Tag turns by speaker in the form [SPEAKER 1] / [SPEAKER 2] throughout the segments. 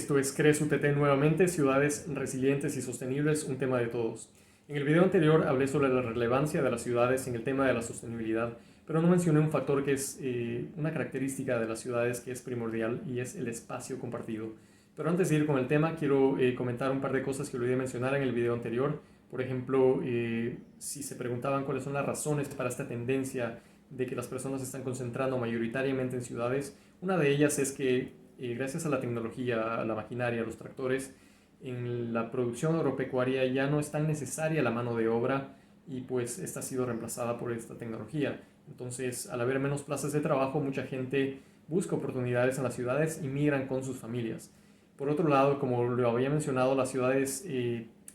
[SPEAKER 1] esto es CRES UTT nuevamente, ciudades resilientes y sostenibles, un tema de todos. En el video anterior hablé sobre la relevancia de las ciudades en el tema de la sostenibilidad, pero no mencioné un factor que es una característica de las ciudades que es primordial y es el espacio compartido. Pero antes de ir con el tema, quiero comentar un par de cosas que olvidé mencionar en el video anterior. Por ejemplo, si se preguntaban cuáles son las razones para esta tendencia de que las personas se están concentrando mayoritariamente en ciudades, una de ellas es que gracias a la tecnología, a la maquinaria, a los tractores, en la producción agropecuaria ya no es tan necesaria la mano de obra y pues esta ha sido reemplazada por esta tecnología. Entonces, al haber menos plazas de trabajo, mucha gente busca oportunidades en las ciudades y migran con sus familias. Por otro lado, como lo había mencionado, las ciudades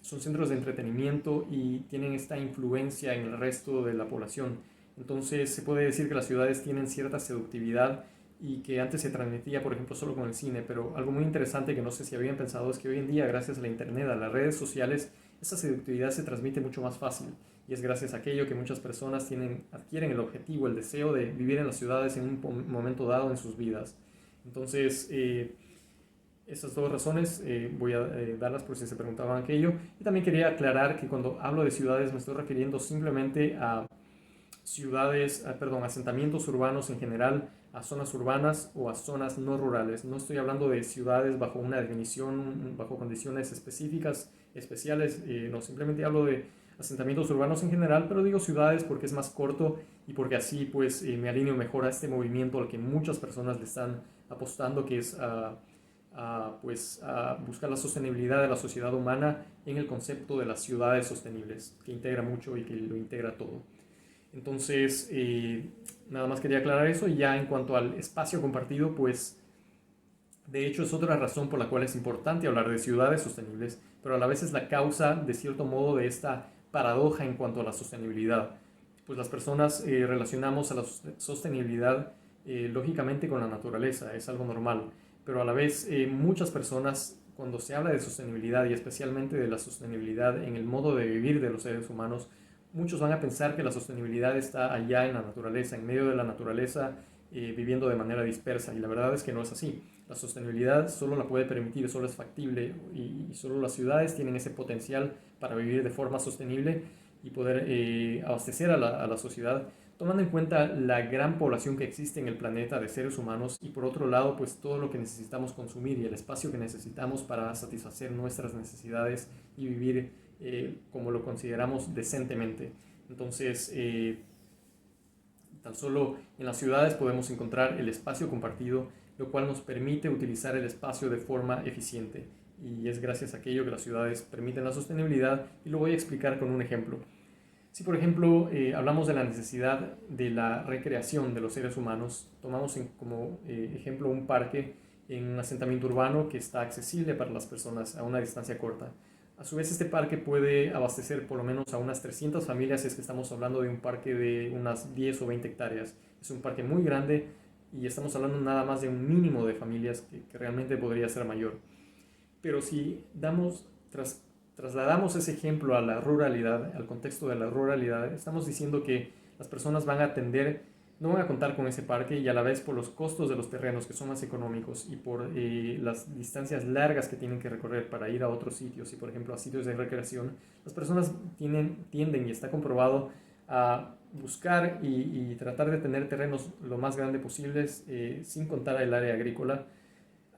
[SPEAKER 1] son centros de entretenimiento y tienen esta influencia en el resto de la población. Entonces, se puede decir que las ciudades tienen cierta seductividad y que antes se transmitía, por ejemplo, solo con el cine, pero algo muy interesante que no sé si habían pensado es que hoy en día, gracias a la internet, a las redes sociales, esa seductividad se transmite mucho más fácil y es gracias a aquello que muchas personas adquieren el objetivo, el deseo de vivir en las ciudades en un momento dado en sus vidas. Entonces, esas dos razones voy a darlas por si se preguntaban aquello. Y también quería aclarar que cuando hablo de ciudades me estoy refiriendo simplemente a ciudades, perdón, asentamientos urbanos en general, a zonas urbanas o a zonas no rurales. No estoy hablando de ciudades bajo una definición, bajo condiciones específicas, especiales, no, simplemente hablo de asentamientos urbanos en general, pero digo ciudades porque es más corto y porque así pues me alineo mejor a este movimiento al que muchas personas le están apostando, que es a buscar la sostenibilidad de la sociedad humana en el concepto de las ciudades sostenibles, que integra mucho y que lo integra todo. Entonces, nada más quería aclarar eso. Y ya en cuanto al espacio compartido, pues de hecho es otra razón por la cual es importante hablar de ciudades sostenibles, pero a la vez es la causa, de cierto modo, de esta paradoja en cuanto a la sostenibilidad. Pues las personas relacionamos a la sostenibilidad lógicamente con la naturaleza, es algo normal, pero a la vez muchas personas, cuando se habla de sostenibilidad y especialmente de la sostenibilidad en el modo de vivir de los seres humanos, muchos van a pensar que la sostenibilidad está allá en la naturaleza, en medio de la naturaleza, viviendo de manera dispersa, y la verdad es que no es así. La sostenibilidad solo la puede permitir, solo es factible, y solo las ciudades tienen ese potencial para vivir de forma sostenible y poder abastecer a la sociedad, tomando en cuenta la gran población que existe en el planeta de seres humanos y por otro lado pues todo lo que necesitamos consumir y el espacio que necesitamos para satisfacer nuestras necesidades y vivir como lo consideramos decentemente. Entonces, tan solo en las ciudades podemos encontrar el espacio compartido, lo cual nos permite utilizar el espacio de forma eficiente. Y es gracias a aquello que las ciudades permiten la sostenibilidad, y lo voy a explicar con un ejemplo. Si por ejemplo hablamos de la necesidad de la recreación de los seres humanos, tomamos como ejemplo un parque en un asentamiento urbano que está accesible para las personas a una distancia corta. A su vez este parque puede abastecer por lo menos a unas 300 familias si es que estamos hablando de un parque de unas 10 o 20 hectáreas. Es un parque muy grande y estamos hablando nada más de un mínimo de familias que realmente podría ser mayor. Pero si trasladamos ese ejemplo a la ruralidad, al contexto de la ruralidad, estamos diciendo que las personas van a tender, no van a contar con ese parque y a la vez por los costos de los terrenos que son más económicos y por las distancias largas que tienen que recorrer para ir a otros sitios y por ejemplo a sitios de recreación, las personas tienden y está comprobado a buscar y tratar de tener terrenos lo más grande posibles sin contar el área agrícola,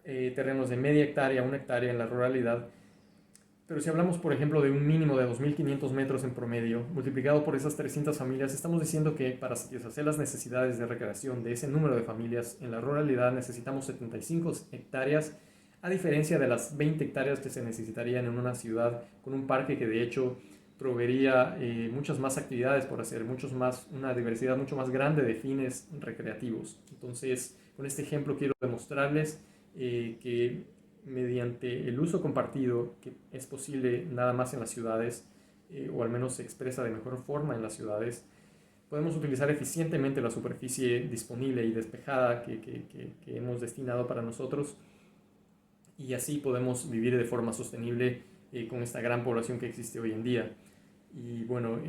[SPEAKER 1] terrenos de media hectárea, una hectárea en la ruralidad. Pero si hablamos, por ejemplo, de un mínimo de 2.500 metros en promedio, multiplicado por esas 300 familias, estamos diciendo que para satisfacer las necesidades de recreación de ese número de familias en la ruralidad necesitamos 75 hectáreas, a diferencia de las 20 hectáreas que se necesitarían en una ciudad con un parque que de hecho proveería muchas más actividades por hacer, una diversidad mucho más grande de fines recreativos. Entonces, con este ejemplo quiero demostrarles que mediante el uso compartido, que es posible nada más en las ciudades, o al menos se expresa de mejor forma en las ciudades, podemos utilizar eficientemente la superficie disponible y despejada que hemos destinado para nosotros, y así podemos vivir de forma sostenible con esta gran población que existe hoy en día. Y bueno,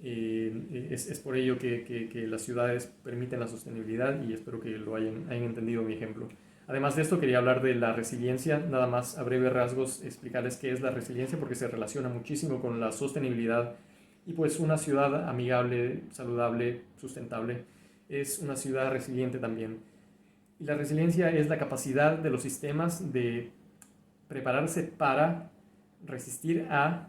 [SPEAKER 1] es por ello que las ciudades permiten la sostenibilidad y espero que lo hayan entendido mi ejemplo. Además de esto, quería hablar de la resiliencia, nada más a breves rasgos explicarles qué es la resiliencia porque se relaciona muchísimo con la sostenibilidad y pues una ciudad amigable, saludable, sustentable es una ciudad resiliente también. Y la resiliencia es la capacidad de los sistemas de prepararse para resistir a,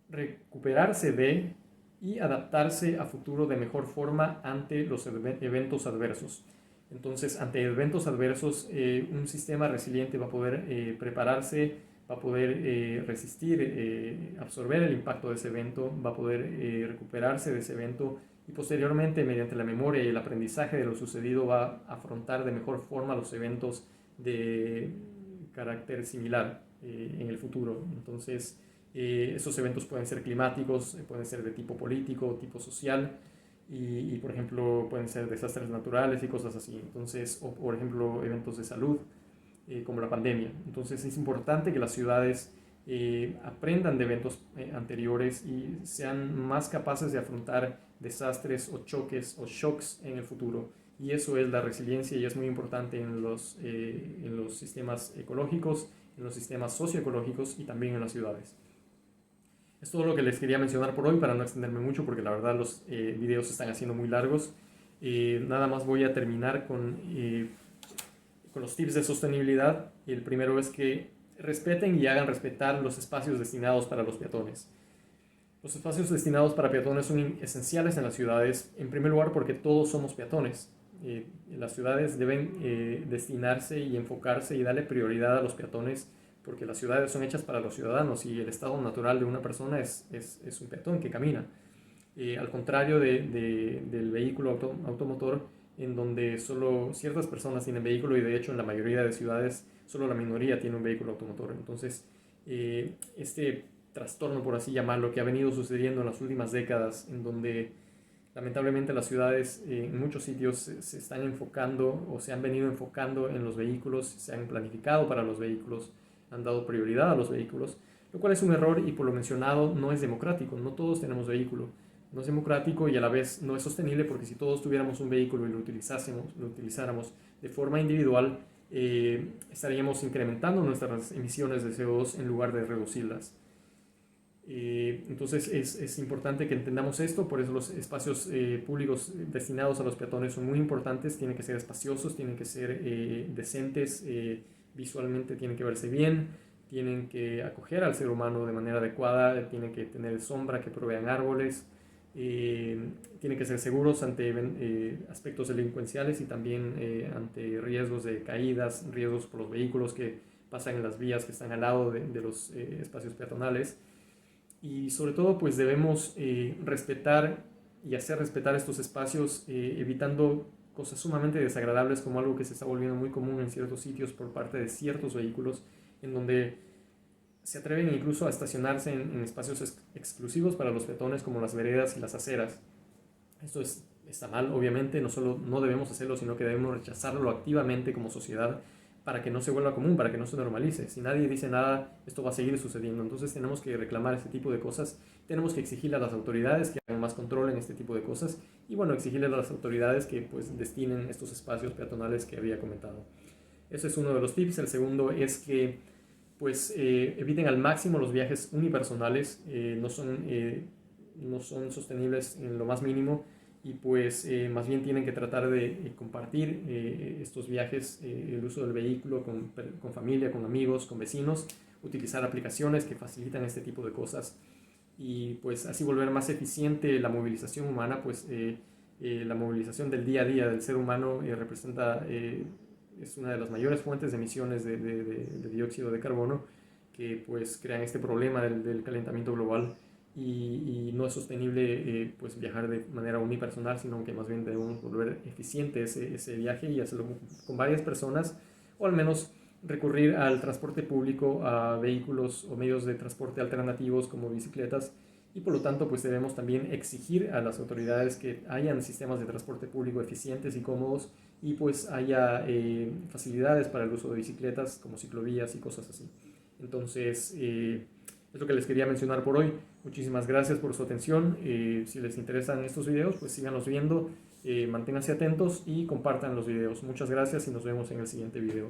[SPEAKER 1] recuperarse de y adaptarse a futuro de mejor forma ante los eventos adversos. Entonces, ante eventos adversos, un sistema resiliente va a poder prepararse, va a poder resistir, absorber el impacto de ese evento, va a poder recuperarse de ese evento y posteriormente, mediante la memoria y el aprendizaje de lo sucedido, va a afrontar de mejor forma los eventos de carácter similar en el futuro. Entonces, esos eventos pueden ser climáticos, pueden ser de tipo político, tipo social, por ejemplo, pueden ser desastres naturales y cosas así. Entonces, o por ejemplo, eventos de salud, como la pandemia. Entonces, es importante que las ciudades aprendan de eventos anteriores y sean más capaces de afrontar desastres o choques o shocks en el futuro. Y eso es la resiliencia y es muy importante en los sistemas ecológicos, en los sistemas socioecológicos y también en las ciudades. Es todo lo que les quería mencionar por hoy para no extenderme mucho porque la verdad los videos se están haciendo muy largos. Nada más voy a terminar con los tips de sostenibilidad. El primero es que respeten y hagan respetar los espacios destinados para los peatones. Los espacios destinados para peatones son esenciales en las ciudades, en primer lugar porque todos somos peatones. Las ciudades deben destinarse y enfocarse y darle prioridad a los peatones porque las ciudades son hechas para los ciudadanos y el estado natural de una persona es un peatón que camina. Al contrario del vehículo automotor, en donde solo ciertas personas tienen vehículo y de hecho en la mayoría de ciudades solo la minoría tiene un vehículo automotor. Entonces, este trastorno, por así llamarlo, que ha venido sucediendo en las últimas décadas, en donde lamentablemente las ciudades en muchos sitios se están enfocando o se han venido enfocando en los vehículos, se han planificado para los vehículos, han dado prioridad a los vehículos, lo cual es un error y por lo mencionado no es democrático, no todos tenemos vehículo, no es democrático y a la vez no es sostenible porque si todos tuviéramos un vehículo y lo utilizáramos de forma individual, estaríamos incrementando nuestras emisiones de CO2 en lugar de reducirlas. Entonces es importante que entendamos esto, por eso los espacios públicos destinados a los peatones son muy importantes, tienen que ser espaciosos, tienen que ser decentes, visualmente tienen que verse bien, tienen que acoger al ser humano de manera adecuada, tienen que tener sombra, que provean árboles, tienen que ser seguros ante aspectos delincuenciales y también ante riesgos de caídas, riesgos por los vehículos que pasan en las vías que están al lado de los espacios peatonales. Y sobre todo pues debemos respetar y hacer respetar estos espacios evitando cosas sumamente desagradables como algo que se está volviendo muy común en ciertos sitios por parte de ciertos vehículos en donde se atreven incluso a estacionarse en espacios exclusivos para los peatones como las veredas y las aceras. Esto está mal, obviamente, no solo no debemos hacerlo, sino que debemos rechazarlo activamente como sociedad para que no se vuelva común, para que no se normalice. Si nadie dice nada, esto va a seguir sucediendo. Entonces tenemos que reclamar este tipo de cosas, tenemos que exigirle a las autoridades que hagan más control en este tipo de cosas y bueno, exigirle a las autoridades que pues destinen estos espacios peatonales que había comentado. Ese es uno de los tips. El segundo es que pues eviten al máximo los viajes unipersonales, no son sostenibles en lo más mínimo y pues más bien tienen que tratar de compartir estos viajes, el uso del vehículo con familia, con amigos, con vecinos, utilizar aplicaciones que facilitan este tipo de cosas y pues así volver más eficiente la movilización humana, pues la movilización del día a día del ser humano representa es una de las mayores fuentes de emisiones de dióxido de carbono que pues crean este problema del calentamiento global y no es sostenible pues viajar de manera unipersonal, sino que más bien debemos volver eficiente ese viaje y hacerlo con varias personas o al menos recurrir al transporte público, a vehículos o medios de transporte alternativos como bicicletas y por lo tanto pues debemos también exigir a las autoridades que hayan sistemas de transporte público eficientes y cómodos y pues haya facilidades para el uso de bicicletas como ciclovías y cosas así. Entonces Es lo que les quería mencionar por hoy. Muchísimas gracias por su atención. Si les interesan estos videos, pues síganlos viendo, manténganse atentos y compartan los videos. Muchas gracias y nos vemos en el siguiente video.